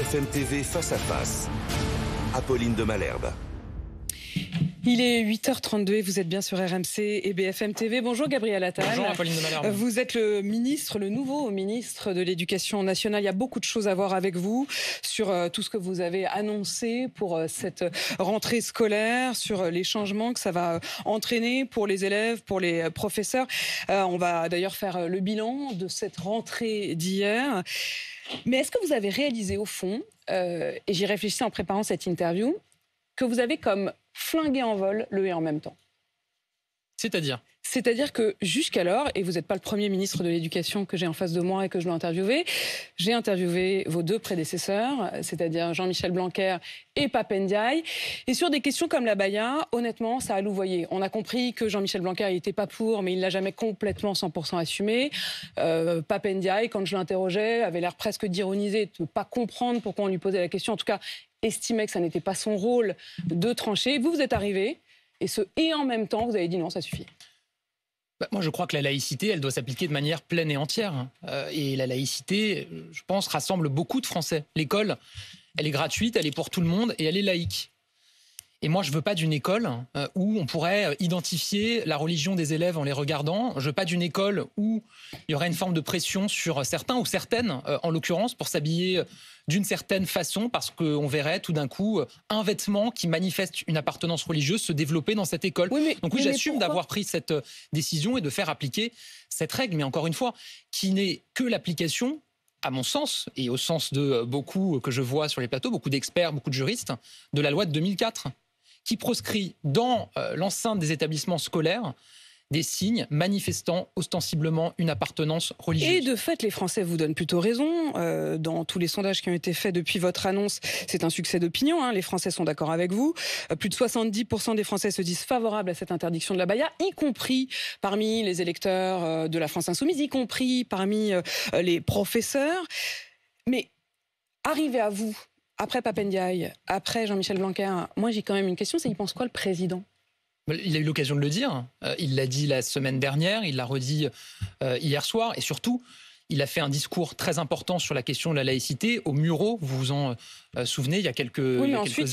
BFM TV face à face. Apolline de Malherbe. Il est 8h32 et vous êtes bien sur RMC et BFM TV. Bonjour Gabriel Attal. Bonjour Apolline de Malherbe. Vous êtes le nouveau ministre de l'Éducation nationale. Il y a beaucoup de choses à voir avec vous sur tout ce que vous avez annoncé pour cette rentrée scolaire, sur les changements que ça va entraîner pour les élèves, pour les professeurs. On va d'ailleurs faire le bilan de cette rentrée d'hier. Mais est-ce que vous avez réalisé au fond, et j'y réfléchissais en préparant cette interview, que vous avez comme flingué en vol le et en même temps? C'est-à-dire que jusqu'alors, et vous n'êtes pas le premier ministre de l'Éducation que j'ai en face de moi et que je dois interviewer, j'ai interviewé vos deux prédécesseurs, c'est-à-dire Jean-Michel Blanquer et Pape Ndiaye. Et sur des questions comme l'abaya, honnêtement, ça a louvoyé. On a compris que Jean-Michel Blanquer n'était pas pour, mais il ne l'a jamais complètement 100% assumé. Pape Ndiaye, quand je l'interrogeais, avait l'air presque d'ironiser, de ne pas comprendre pourquoi on lui posait la question. En tout cas, estimait que ça n'était pas son rôle de trancher. Vous êtes arrivé, et ce « et en même temps », vous avez dit non, ça suffit. Moi, je crois que la laïcité, elle doit s'appliquer de manière pleine et entière. Et la laïcité, je pense, rassemble beaucoup de Français. L'école, elle est gratuite, elle est pour tout le monde et elle est laïque. Et moi, je veux pas d'une école où on pourrait identifier la religion des élèves en les regardant. Je veux pas d'une école où il y aurait une forme de pression sur certains ou certaines, en l'occurrence, pour s'habiller d'une certaine façon, parce qu'on verrait tout d'un coup un vêtement qui manifeste une appartenance religieuse se développer dans cette école. Donc oui, j'assume d'avoir pris cette décision et de faire appliquer cette règle, mais encore une fois, qui n'est que l'application, à mon sens, et au sens de beaucoup que je vois sur les plateaux, beaucoup d'experts, beaucoup de juristes, de la loi de 2004, qui proscrit dans l'enceinte des établissements scolaires des signes manifestant ostensiblement une appartenance religieuse. Et de fait, les Français vous donnent plutôt raison. Dans tous les sondages qui ont été faits depuis votre annonce, c'est un succès d'opinion. Les Français sont d'accord avec vous. Plus de 70% des Français se disent favorables à cette interdiction de l'abaya, y compris parmi les électeurs de la France Insoumise, y compris parmi les professeurs. Mais arrivé à vous, après Pape Ndiaye, après Jean-Michel Blanquer, moi j'ai quand même une question, c'est il pense quoi le président ? Il a eu l'occasion de le dire. Il l'a dit la semaine dernière, il l'a redit hier soir. Et surtout, il a fait un discours très important sur la question de la laïcité au Muro. Vous vous en souvenez, il y a quelques années. Oui, mais ensuite,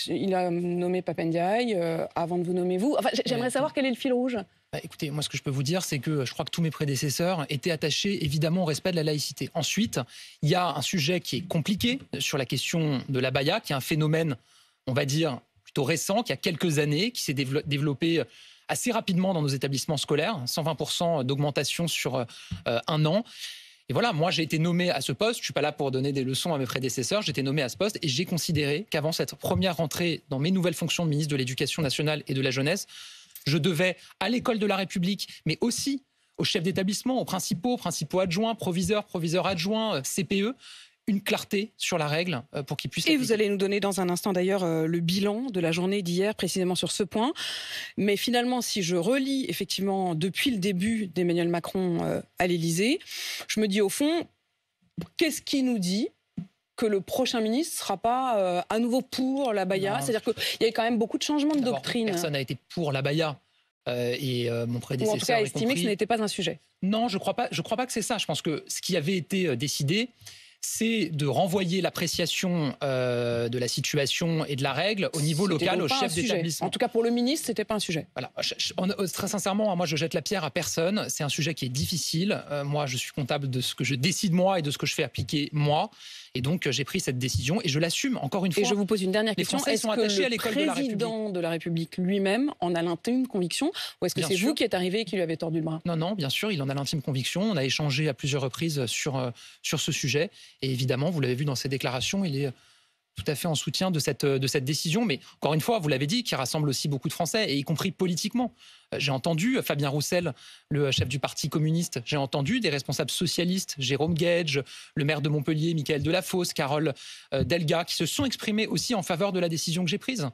il a nommé Pape Ndiaye avant de vous nommer vous. Enfin, j'aimerais savoir quel est le fil rouge. Écoutez, moi, ce que je peux vous dire, c'est que je crois que tous mes prédécesseurs étaient attachés, évidemment, au respect de la laïcité. Ensuite, il y a un sujet qui est compliqué sur la question de l'abaya, qui est un phénomène, on va dire, plutôt récent, qui a quelques années, qui s'est développé assez rapidement dans nos établissements scolaires, 120% d'augmentation sur un an. Et voilà, moi j'ai été nommé à ce poste, je ne suis pas là pour donner des leçons à mes prédécesseurs, j'ai été nommé à ce poste et j'ai considéré qu'avant cette première rentrée dans mes nouvelles fonctions de ministre de l'Éducation nationale et de la jeunesse, je devais à l'école de la République, mais aussi aux chefs d'établissement, aux principaux adjoints, proviseurs adjoints, CPE, une clarté sur la règle pour qu'ils puissent... Et vous allez nous donner dans un instant d'ailleurs le bilan de la journée d'hier précisément sur ce point. Mais finalement, si je relis effectivement depuis le début d'Emmanuel Macron à l'Élysée, je me dis au fond, qu'est-ce qui nous dit que le prochain ministre ne sera pas à nouveau pour l'abaya? C'est-à-dire qu'il y a quand même beaucoup de changements de doctrine. Personne n'a été pour l'abaya. Et mon prédécesseur... Ou en tout cas, estimé que ce n'était pas un sujet. Non, je crois pas que c'est ça. Je pense que ce qui avait été décidé, c'est de renvoyer l'appréciation de la situation et de la règle au niveau local, au chef d'établissement. En tout cas, pour le ministre, c'était pas un sujet. Voilà. Très sincèrement, moi, je jette la pierre à personne. C'est un sujet qui est difficile. Moi, je suis comptable de ce que je décide moi et de ce que je fais appliquer moi. Et donc, j'ai pris cette décision et je l'assume, encore une fois. Et je vous pose une dernière question. Est-ce que le président de la République lui-même en a l'intime conviction ou est-ce que c'est vous qui êtes arrivé et qui lui avez tordu le bras? Non, bien sûr, il en a l'intime conviction. On a échangé à plusieurs reprises sur ce sujet. Et évidemment, vous l'avez vu dans ses déclarations, il est tout à fait en soutien de cette décision. Mais encore une fois, vous l'avez dit, qui rassemble aussi beaucoup de Français, et y compris politiquement. J'ai entendu Fabien Roussel, le chef du Parti communiste. J'ai entendu des responsables socialistes, Jérôme Guedj, le maire de Montpellier, Michael Delafosse, Carole Delga, qui se sont exprimés aussi en faveur de la décision que j'ai prise.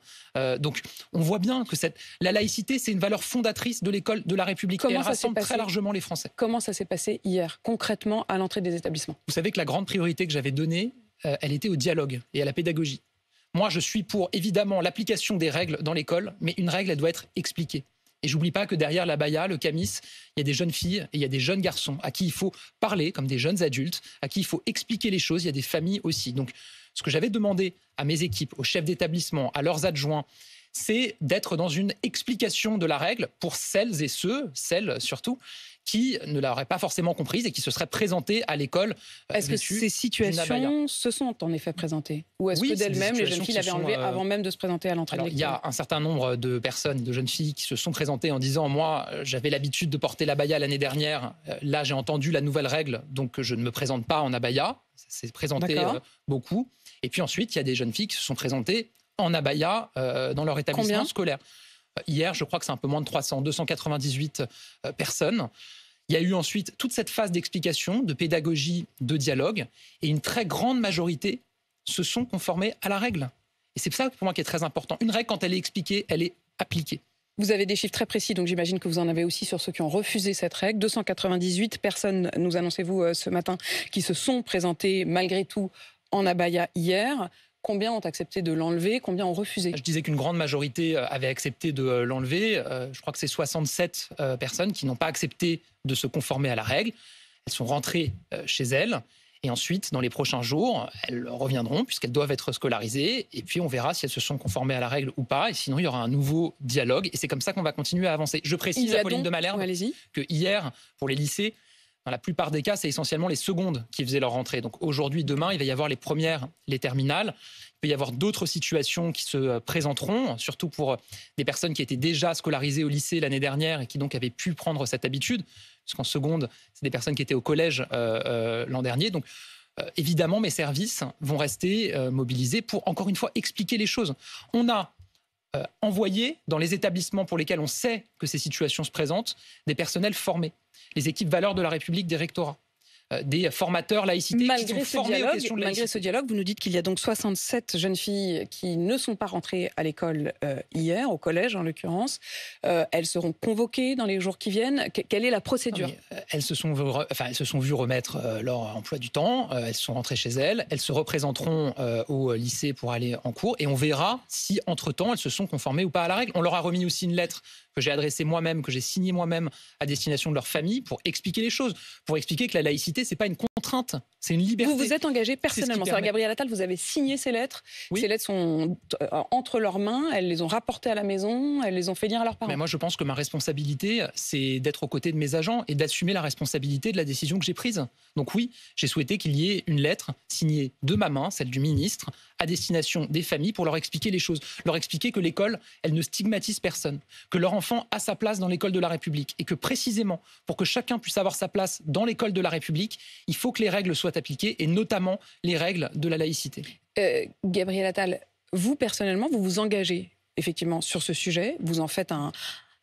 Donc, on voit bien que la laïcité, c'est une valeur fondatrice de l'école de la République. Et elle rassemble très largement les Français. Comment ça s'est passé hier, concrètement, à l'entrée des établissements? Vous savez que la grande priorité que j'avais donnée, elle était au dialogue et à la pédagogie. Moi, je suis pour, évidemment, l'application des règles dans l'école, mais une règle, elle doit être expliquée. Et j'oublie pas que derrière l'abaya, le camis, il y a des jeunes filles et il y a des jeunes garçons à qui il faut parler comme des jeunes adultes, à qui il faut expliquer les choses. Il y a des familles aussi. Donc, ce que j'avais demandé à mes équipes, aux chefs d'établissement, à leurs adjoints, c'est d'être dans une explication de la règle pour celles et celles surtout, qui ne l'auraient pas forcément comprise et qui se seraient présentées à l'école. Est-ce que ces situations se sont en effet présentées? Ou est-ce que d'elles-mêmes, les jeunes filles l'avaient enlevé avant même de se présenter à l'entrée de l'école? Il y a un certain nombre de personnes, de jeunes filles qui se sont présentées en disant « Moi, j'avais l'habitude de porter l'abaya l'année dernière. Là, j'ai entendu la nouvelle règle, donc je ne me présente pas en abaya. » C'est présenté beaucoup. Et puis ensuite, il y a des jeunes filles qui se sont présentées en abaya dans leur établissement scolaire. Hier, je crois que c'est un peu moins de 300, 298 personnes. Il y a eu ensuite toute cette phase d'explication, de pédagogie, de dialogue, et une très grande majorité se sont conformés à la règle. Et c'est ça pour moi qui est très important. Une règle, quand elle est expliquée, elle est appliquée. Vous avez des chiffres très précis, donc j'imagine que vous en avez aussi sur ceux qui ont refusé cette règle. 298 personnes, nous annoncez-vous ce matin, qui se sont présentées malgré tout en abaya hier. Combien ont accepté de l'enlever? Combien ont refusé? Je disais qu'une grande majorité avait accepté de l'enlever. Je crois que c'est 67 personnes qui n'ont pas accepté de se conformer à la règle. Elles sont rentrées chez elles. Et ensuite, dans les prochains jours, elles reviendront puisqu'elles doivent être scolarisées. Et puis, on verra si elles se sont conformées à la règle ou pas. Et sinon, il y aura un nouveau dialogue. Et c'est comme ça qu'on va continuer à avancer. Je précise à Pauline de Malherbe que hier, pour les lycées, dans la plupart des cas, c'est essentiellement les secondes qui faisaient leur rentrée. Donc aujourd'hui, demain, il va y avoir les premières, les terminales. Il peut y avoir d'autres situations qui se présenteront, surtout pour des personnes qui étaient déjà scolarisées au lycée l'année dernière et qui donc avaient pu prendre cette habitude. Puisqu'en seconde, c'est des personnes qui étaient au collège l'an dernier. Donc évidemment, mes services vont rester mobilisés pour, encore une fois, expliquer les choses. On a envoyé dans les établissements pour lesquels on sait que ces situations se présentent des personnels formés. Les équipes valeurs de la République des rectorats, des formateurs laïcité qui sont formés aux questions de laïcité. Malgré ce dialogue, vous nous dites qu'il y a donc 67 jeunes filles qui ne sont pas rentrées à l'école hier, au collège en l'occurrence. Elles seront convoquées dans les jours qui viennent. Quelle est la procédure? Elles se sont vues remettre leur emploi du temps. Elles sont rentrées chez elles. Elles se représenteront au lycée pour aller en cours. Et on verra si, entre-temps, elles se sont conformées ou pas à la règle. On leur a remis aussi une lettre que j'ai adressée moi-même, que j'ai signée moi-même à destination de leur famille pour expliquer les choses, pour expliquer que la laïcité, c'est pas une contrainte, c'est une liberté. Vous vous êtes engagé personnellement. C'est Gabriel Attal, vous avez signé ces lettres. Oui. Ces lettres sont entre leurs mains, elles les ont rapportées à la maison, elles les ont fait lire à leurs parents. Mais moi, je pense que ma responsabilité, c'est d'être aux côtés de mes agents et d'assumer la responsabilité de la décision que j'ai prise. Donc oui, j'ai souhaité qu'il y ait une lettre signée de ma main, celle du ministre, à destination des familles pour leur expliquer les choses. Leur expliquer que l'école, elle ne stigmatise personne, que leur enfant a sa place dans l'école de la République et que précisément, pour que chacun puisse avoir sa place dans l'école de la République, il faut que les règles soient appliquées et notamment les règles de la laïcité. Gabriel Attal, vous personnellement, vous vous engagez effectivement sur ce sujet, vous en faites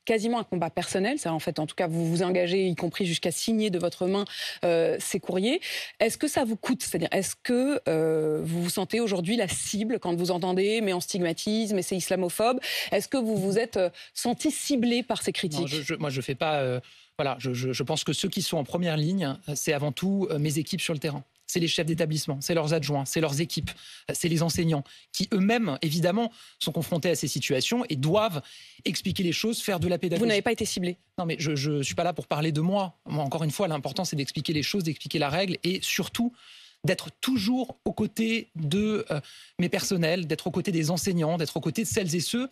quasiment un combat personnel, ça en fait, en tout cas, vous vous engagez, y compris jusqu'à signer de votre main ces courriers. Est-ce que ça vous coûte? C'est-à-dire, est-ce que vous vous sentez aujourd'hui la cible quand vous entendez « mais on stigmatise, mais c'est islamophobe » Est-ce que vous vous êtes senti ciblé par ces critiques? Non, moi, je fais pas... Voilà, je pense que ceux qui sont en première ligne, c'est avant tout mes équipes sur le terrain. C'est les chefs d'établissement, c'est leurs adjoints, c'est leurs équipes, c'est les enseignants qui eux-mêmes, évidemment, sont confrontés à ces situations et doivent expliquer les choses, faire de la pédagogie. Vous n'avez pas été ciblé? Non, mais je ne suis pas là pour parler de moi. Moi, encore une fois, l'important, c'est d'expliquer les choses, d'expliquer la règle et surtout d'être toujours aux côtés de mes personnels, d'être aux côtés des enseignants, d'être aux côtés de celles et ceux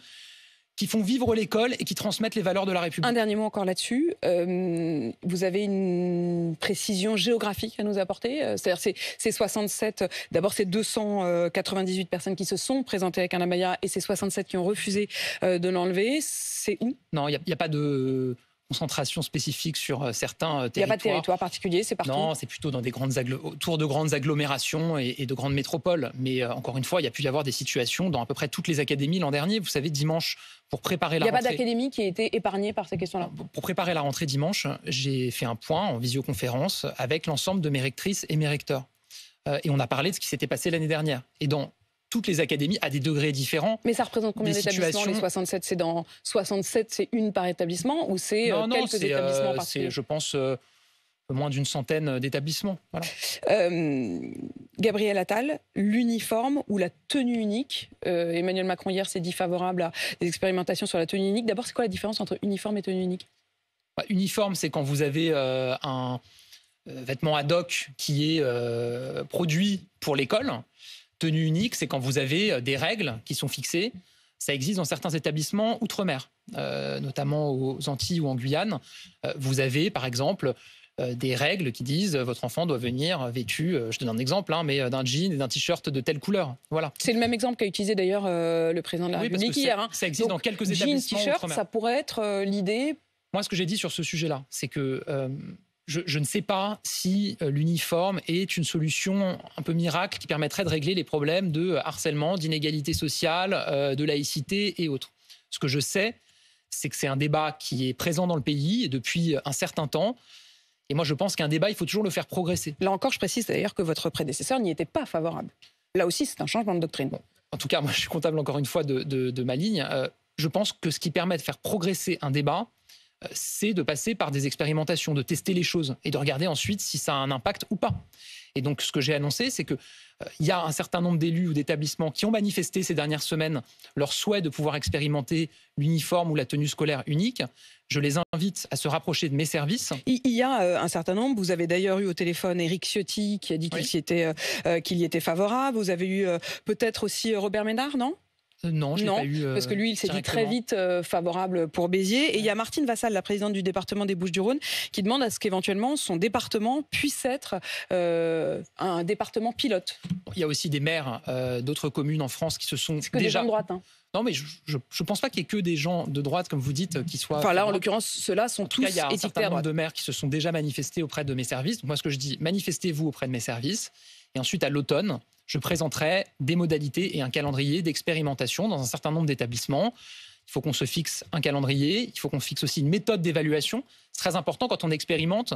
qui font vivre l'école et qui transmettent les valeurs de la République. Un dernier mot encore là-dessus. Vous avez une précision géographique à nous apporter? C'est-à-dire ces 67, d'abord ces 298 personnes qui se sont présentées avec un abaya et ces 67 qui ont refusé de l'enlever, c'est où? Non, il n'y a pas de concentration spécifique sur certains territoires. Il n'y a pas de territoire particulier, c'est partout? Non, c'est plutôt dans autour de grandes agglomérations et de grandes métropoles. Mais encore une fois, il y a pu y avoir des situations dans à peu près toutes les académies l'an dernier. Vous savez, dimanche, pour préparer la rentrée... Il n'y a pas d'académie qui a été épargnée par ces questions-là? Pour préparer la rentrée dimanche, j'ai fait un point en visioconférence avec l'ensemble de mes rectrices et mes recteurs. Et on a parlé de ce qui s'était passé l'année dernière. Et dans toutes les académies à des degrés différents. Mais ça représente combien d'établissements, les 67? C'est dans 67, c'est une par établissement ou c'est quelques établissements particuliers? C'est, je pense, moins d'une centaine d'établissements. Voilà. Gabriel Attal, l'uniforme ou la tenue unique. Emmanuel Macron hier s'est dit favorable à des expérimentations sur la tenue unique. D'abord, c'est quoi la différence entre uniforme et tenue unique? Uniforme, c'est quand vous avez un vêtement ad hoc qui est produit pour l'école. Tenue unique, c'est quand vous avez des règles qui sont fixées. Ça existe dans certains établissements outre-mer, notamment aux Antilles ou en Guyane. Vous avez, par exemple, des règles qui disent votre enfant doit venir vêtu, je donne un exemple, mais d'un jean et d'un t-shirt de telle couleur. Voilà. C'est le même exemple qu'a utilisé d'ailleurs le président de la République hier. Ça existe dans quelques établissements. Jean, t-shirt, ça pourrait être l'idée. Moi, ce que j'ai dit sur ce sujet-là, c'est que je ne sais pas si l'uniforme est une solution un peu miracle qui permettrait de régler les problèmes de harcèlement, d'inégalité sociale, de laïcité et autres. Ce que je sais, c'est que c'est un débat qui est présent dans le pays depuis un certain temps. Et moi, je pense qu'un débat, il faut toujours le faire progresser. Là encore, je précise d'ailleurs que votre prédécesseur n'y était pas favorable. Là aussi, c'est un changement de doctrine. Bon. En tout cas, moi, je suis comptable encore une fois de ma ligne. Je pense que ce qui permet de faire progresser un débat, c'est de passer par des expérimentations, de tester les choses et de regarder ensuite si ça a un impact ou pas. Et donc, ce que j'ai annoncé, c'est qu'il y a un certain nombre d'élus ou d'établissements qui ont manifesté ces dernières semaines leur souhait de pouvoir expérimenter l'uniforme ou la tenue scolaire unique. Je les invite à se rapprocher de mes services. Il y a un certain nombre. Vous avez d'ailleurs eu au téléphone Éric Ciotti qui a dit qu'il y était favorable. Vous avez eu peut-être aussi Robert Ménard, non ? Non, je n'ai pas eu. Parce que lui, il s'est dit très vite favorable pour Béziers. Et il y a Martine Vassal, la présidente du département des Bouches-du-Rhône, qui demande à ce qu'éventuellement son département puisse être un département pilote. Il y a aussi des maires d'autres communes en France qui se sont C'est que des gens de droite. Non, mais je ne pense pas qu'il y ait que des gens de droite, comme vous dites, qui soient... Enfin là, en l'occurrence, ceux-là sont tous étiquetés à droite. Il y a un certain nombre de maires qui se sont déjà manifestés auprès de mes services. Donc moi, ce que je dis, manifestez-vous auprès de mes services. Et ensuite, à l'automne, je présenterai des modalités et un calendrier d'expérimentation dans un certain nombre d'établissements. Il faut qu'on se fixe un calendrier, il faut qu'on fixe aussi une méthode d'évaluation. C'est très important quand on expérimente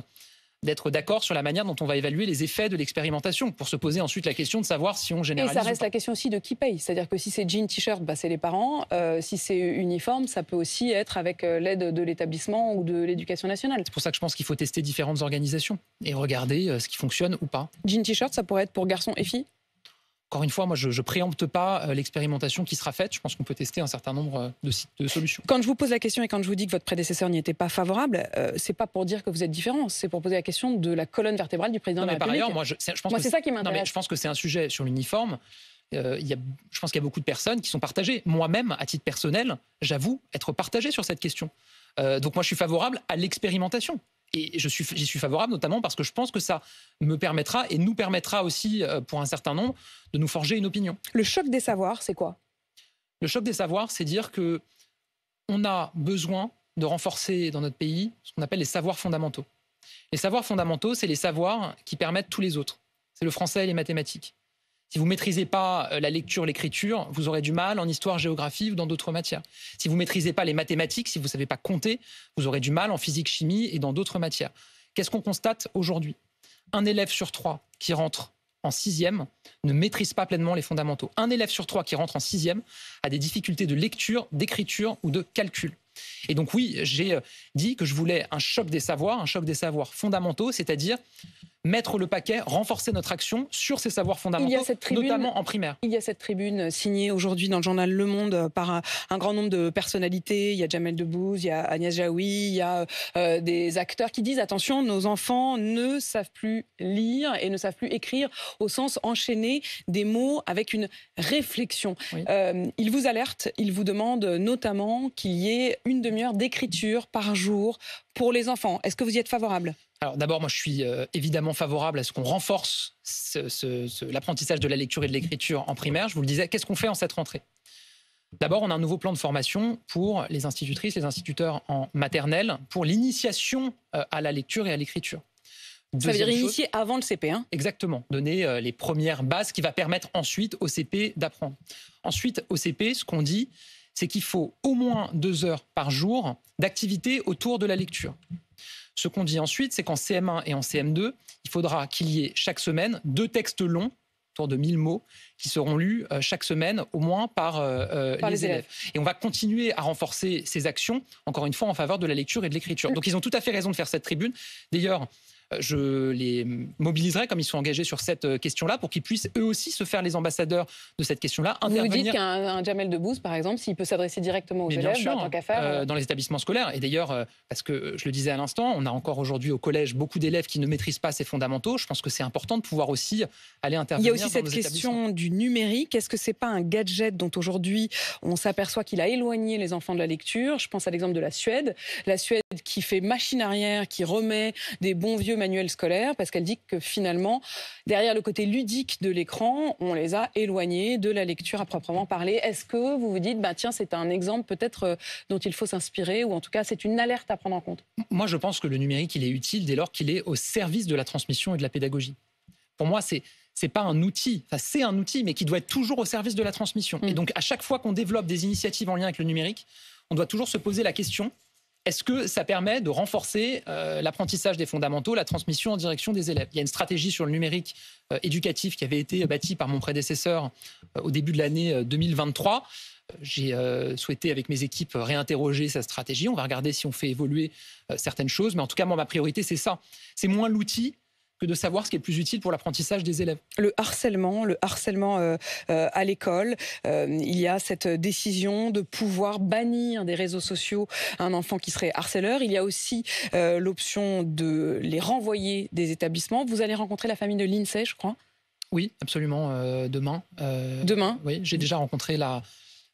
d'être d'accord sur la manière dont on va évaluer les effets de l'expérimentation pour se poser ensuite la question de savoir si on généralise. Et ça reste la question aussi de qui paye. C'est-à-dire que si c'est jean, t-shirt, c'est les parents. Si c'est uniforme, ça peut aussi être avec l'aide de l'établissement ou de l'éducation nationale. C'est pour ça que je pense qu'il faut tester différentes organisations et regarder ce qui fonctionne ou pas. Jean, t-shirt, ça pourrait être pour garçons et filles ? Encore une fois, moi, je ne préempte pas l'expérimentation qui sera faite. Je pense qu'on peut tester un certain nombre de solutions. Quand je vous pose la question et quand je vous dis que votre prédécesseur n'y était pas favorable, c'est pas pour dire que vous êtes différent. C'est pour poser la question de la colonne vertébrale du président de la République. Par ailleurs, moi, c'est ça qui m'intéresse. Je pense que c'est un sujet sur l'uniforme. Je pense qu'il y a beaucoup de personnes qui sont partagées. Moi-même, à titre personnel, j'avoue être partagé sur cette question. Donc moi, je suis favorable à l'expérimentation. Et j'y suis favorable notamment parce que je pense que ça me permettra et nous permettra aussi, pour un certain nombre, de nous forger une opinion. Le choc des savoirs, c'est quoi ? Le choc des savoirs, c'est dire qu'on a besoin de renforcer dans notre pays ce qu'on appelle les savoirs fondamentaux. Les savoirs fondamentaux, c'est les savoirs qui permettent tous les autres. C'est le français et les mathématiques. Si vous ne maîtrisez pas la lecture, l'écriture, vous aurez du mal en histoire, géographie ou dans d'autres matières. Si vous ne maîtrisez pas les mathématiques, si vous ne savez pas compter, vous aurez du mal en physique, chimie et dans d'autres matières. Qu'est-ce qu'on constate aujourd'hui ? Un élève sur 3 qui rentre en 6e ne maîtrise pas pleinement les fondamentaux. Un élève sur 3 qui rentre en 6e a des difficultés de lecture, d'écriture ou de calcul. Et donc oui, j'ai dit que je voulais un choc des savoirs fondamentaux, c'est-à-dire mettre le paquet, renforcer notre action sur ces savoirs fondamentaux, notamment en primaire. Il y a cette tribune signée aujourd'hui dans le journal Le Monde par un grand nombre de personnalités. Il y a Jamel Debbouze, il y a Agnès Jaoui, il y a des acteurs qui disent attention, nos enfants ne savent plus lire et ne savent plus écrire au sens enchaîné des mots avec une réflexion. Oui. Ils vous alertent, ils vous demandent notamment qu'il y ait une demi-heure d'écriture par jour pour les enfants. Est-ce que vous y êtes favorable ? Alors d'abord, moi je suis évidemment favorable à ce qu'on renforce l'apprentissage de la lecture et de l'écriture en primaire. Je vous le disais, qu'est-ce qu'on fait en cette rentrée ? D'abord, on a un nouveau plan de formation pour les institutrices, les instituteurs en maternelle, pour l'initiation à la lecture et à l'écriture. Ça veut dire initier avant le CP, hein ? Exactement, donner les premières bases qui va permettre ensuite au CP d'apprendre. Ensuite, au CP, ce qu'on dit, c'est qu'il faut au moins 2 heures par jour d'activité autour de la lecture. Ce qu'on dit ensuite, c'est qu'en CM1 et en CM2, il faudra qu'il y ait chaque semaine 2 textes longs, autour de 1000 mots, qui seront lus chaque semaine, au moins par les élèves. Et on va continuer à renforcer ces actions, encore une fois, en faveur de la lecture et de l'écriture. Donc ils ont tout à fait raison de faire cette tribune. D'ailleurs, je les mobiliserai, comme ils sont engagés sur cette question-là, pour qu'ils puissent eux aussi se faire les ambassadeurs de cette question-là. Vous dites qu'un Jamel Debbouze, par exemple, s'il peut s'adresser directement aux élèves, sûr, tant qu'à faire, dans les établissements scolaires. Et d'ailleurs, parce que je le disais à l'instant, on a encore aujourd'hui au collège beaucoup d'élèves qui ne maîtrisent pas ces fondamentaux. Je pense que c'est important de pouvoir aussi aller intervenir. Il y a aussi cette question du numérique. Est-ce que c'est pas un gadget dont aujourd'hui on s'aperçoit qu'il a éloigné les enfants de la lecture? Je pense à l'exemple de la Suède. La Suède qui fait machine arrière, qui remet des bons vieux manuels scolaires, parce qu'elle dit que finalement, derrière le côté ludique de l'écran, on les a éloignés de la lecture à proprement parler. Est-ce que vous vous dites, tiens, c'est un exemple peut-être dont il faut s'inspirer, ou en tout cas, c'est une alerte à prendre en compte? Moi, je pense que le numérique, il est utile dès lors qu'il est au service de la transmission et de la pédagogie. Pour moi, c'est pas un outil, c'est un outil, mais qui doit être toujours au service de la transmission. Et donc, à chaque fois qu'on développe des initiatives en lien avec le numérique, on doit toujours se poser la question: est-ce que ça permet de renforcer l'apprentissage des fondamentaux, la transmission en direction des élèves? Il y a une stratégie sur le numérique éducatif qui avait été bâtie par mon prédécesseur au début de l'année 2023. J'ai souhaité, avec mes équipes, réinterroger sa stratégie. On va regarder si on fait évoluer certaines choses. Mais en tout cas, moi, ma priorité, c'est ça. C'est moins l'outil que de savoir ce qui est le plus utile pour l'apprentissage des élèves. Le harcèlement à l'école. Il y a cette décision de pouvoir bannir des réseaux sociaux un enfant qui serait harceleur. Il y a aussi l'option de les renvoyer des établissements. Vous allez rencontrer la famille de l'INSEE, je crois. Oui, absolument, demain. Demain? Oui, j'ai déjà rencontré la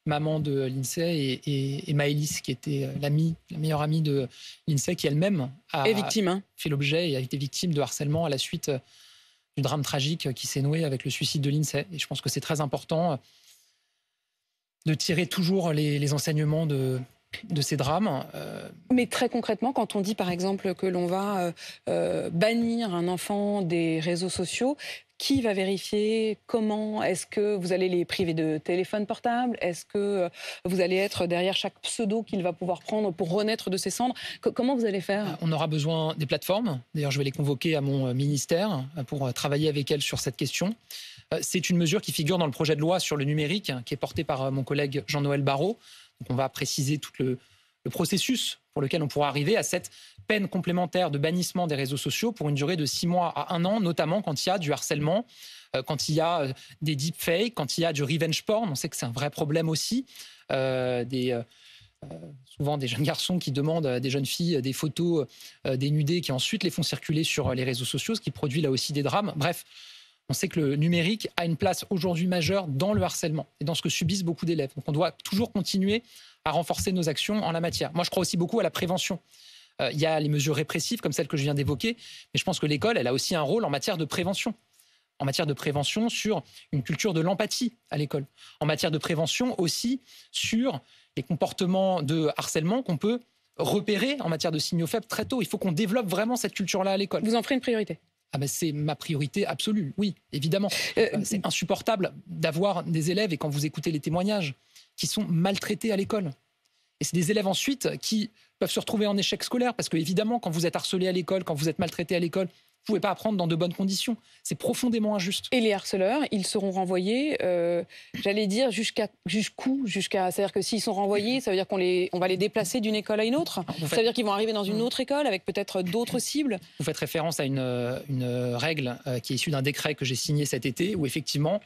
maman de l'INSEE et Maëlys, qui était la meilleure amie de l'INSEE, qui elle-même a fait l'objet et a été victime de harcèlement à la suite du drame tragique qui s'est noué avec le suicide de l'INSEE. Et je pense que c'est très important de tirer toujours les enseignements de ces drames. Mais très concrètement, quand on dit par exemple que l'on va bannir un enfant des réseaux sociaux, qui va vérifier? Comment? Est-ce que vous allez les priver de téléphone portable? Est-ce que vous allez être derrière chaque pseudo qu'il va pouvoir prendre pour renaître de ses cendres? Comment vous allez faire? On aura besoin des plateformes. D'ailleurs, je vais les convoquer à mon ministère pour travailler avec elles sur cette question. C'est une mesure qui figure dans le projet de loi sur le numérique, qui est porté par mon collègue Jean-Noël Barrot. Donc, on va préciser tout le processus pour lequel on pourra arriver à cette peine complémentaire de bannissement des réseaux sociaux pour une durée de 6 mois à 1 an, notamment quand il y a du harcèlement, quand il y a des deepfakes, quand il y a du revenge porn. On sait que c'est un vrai problème aussi. Souvent des jeunes garçons qui demandent à des jeunes filles des photos dénudées qui ensuite les font circuler sur les réseaux sociaux, ce qui produit là aussi des drames. Bref, on sait que le numérique a une place aujourd'hui majeure dans le harcèlement et dans ce que subissent beaucoup d'élèves. Donc on doit toujours continuer à renforcer nos actions en la matière. Moi, je crois aussi beaucoup à la prévention. Il y a les mesures répressives comme celles que je viens d'évoquer, mais je pense que l'école, elle a aussi un rôle en matière de prévention. En matière de prévention sur une culture de l'empathie à l'école. En matière de prévention aussi sur les comportements de harcèlement qu'on peut repérer en matière de signaux faibles très tôt. Il faut qu'on développe vraiment cette culture-là à l'école. Vous en ferez une priorité? C'est ma priorité absolue, oui, évidemment. C'est insupportable d'avoir des élèves, et quand vous écoutez les témoignages, qui sont maltraités à l'école. Et c'est des élèves ensuite qui peuvent se retrouver en échec scolaire, parce que évidemment, quand vous êtes harcelé à l'école, quand vous êtes maltraité à l'école, vous ne pouvez pas apprendre dans de bonnes conditions. C'est profondément injuste. Et les harceleurs, ils seront renvoyés, j'allais dire, jusqu'où? C'est-à-dire que s'ils sont renvoyés, ça veut dire qu'on va les déplacer d'une école à une autre? Ça veut dire qu'ils vont arriver dans une autre école avec peut-être d'autres cibles? Vous faites référence à une règle qui est issue d'un décret que j'ai signé cet été, où effectivement,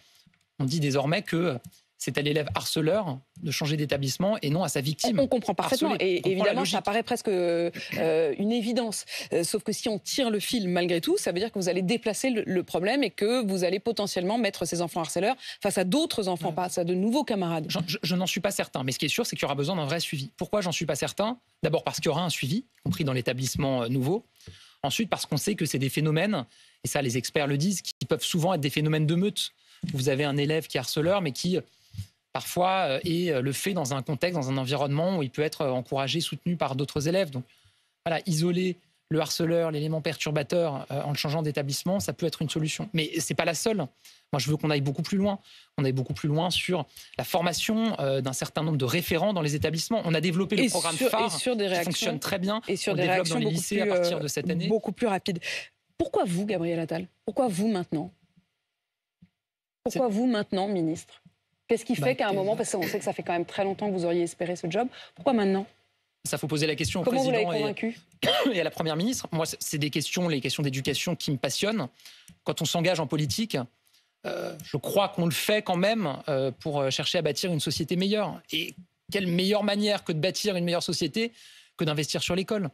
on dit désormais que c'est à l'élève harceleur de changer d'établissement et non à sa victime. On comprend parfaitement. Et évidemment, ça paraît presque une évidence. Sauf que si on tire le fil malgré tout, ça veut dire que vous allez déplacer le problème et que vous allez potentiellement mettre ces enfants harceleurs face à d'autres enfants, face à de nouveaux camarades. Je n'en suis pas certain. Mais ce qui est sûr, c'est qu'il y aura besoin d'un vrai suivi. Pourquoi j'en suis pas certain? D'abord parce qu'il y aura un suivi, y compris dans l'établissement nouveau. Ensuite, parce qu'on sait que c'est des phénomènes, et ça les experts le disent, qui peuvent souvent être des phénomènes de meute. Vous avez un élève qui est harceleur, mais qui parfois est le fait dans un contexte, dans un environnement où il peut être encouragé, soutenu par d'autres élèves. Donc voilà, isoler le harceleur, l'élément perturbateur en le changeant d'établissement, ça peut être une solution. Mais ce n'est pas la seule. Moi, je veux qu'on aille beaucoup plus loin. On aille beaucoup plus loin sur la formation d'un certain nombre de référents dans les établissements. On a développé le programme phare qui fonctionne très bien. Et sur on des le développe dans réactions les lycées à partir de cette année. Beaucoup plus rapides. Pourquoi vous, Gabriel Attal? Pourquoi vous maintenant? Pourquoi vous maintenant, ministre? Qu'est-ce qui fait qu'à un moment, parce qu'on sait que ça fait quand même très longtemps que vous auriez espéré ce job, pourquoi maintenant? Ça, faut poser la question au Comment vous l'avez président convaincu et à la première ministre. Moi, c'est les questions d'éducation qui me passionnent. Quand on s'engage en politique, je crois qu'on le fait quand même pour chercher à bâtir une société meilleure. Et quelle meilleure manière que de bâtir une meilleure société que d'investir sur l'école?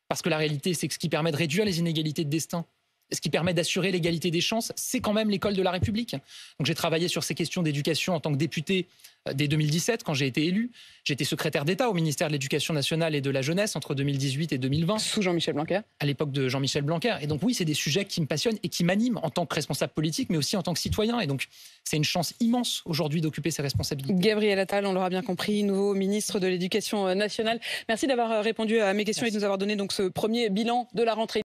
Parce que la réalité, c'est que ce qui permet de réduire les inégalités de destin, ce qui permet d'assurer l'égalité des chances, c'est quand même l'école de la République. Donc j'ai travaillé sur ces questions d'éducation en tant que député dès 2017, quand j'ai été élu. J'ai été secrétaire d'État au ministère de l'Éducation nationale et de la jeunesse entre 2018 et 2020. Sous Jean-Michel Blanquer. À l'époque de Jean-Michel Blanquer. Et donc oui, c'est des sujets qui me passionnent et qui m'animent en tant que responsable politique, mais aussi en tant que citoyen. Et donc c'est une chance immense aujourd'hui d'occuper ces responsabilités. Gabriel Attal, on l'aura bien compris, nouveau ministre de l'Éducation nationale. Merci d'avoir répondu à mes questions et de nous avoir donné donc ce premier bilan de la rentrée.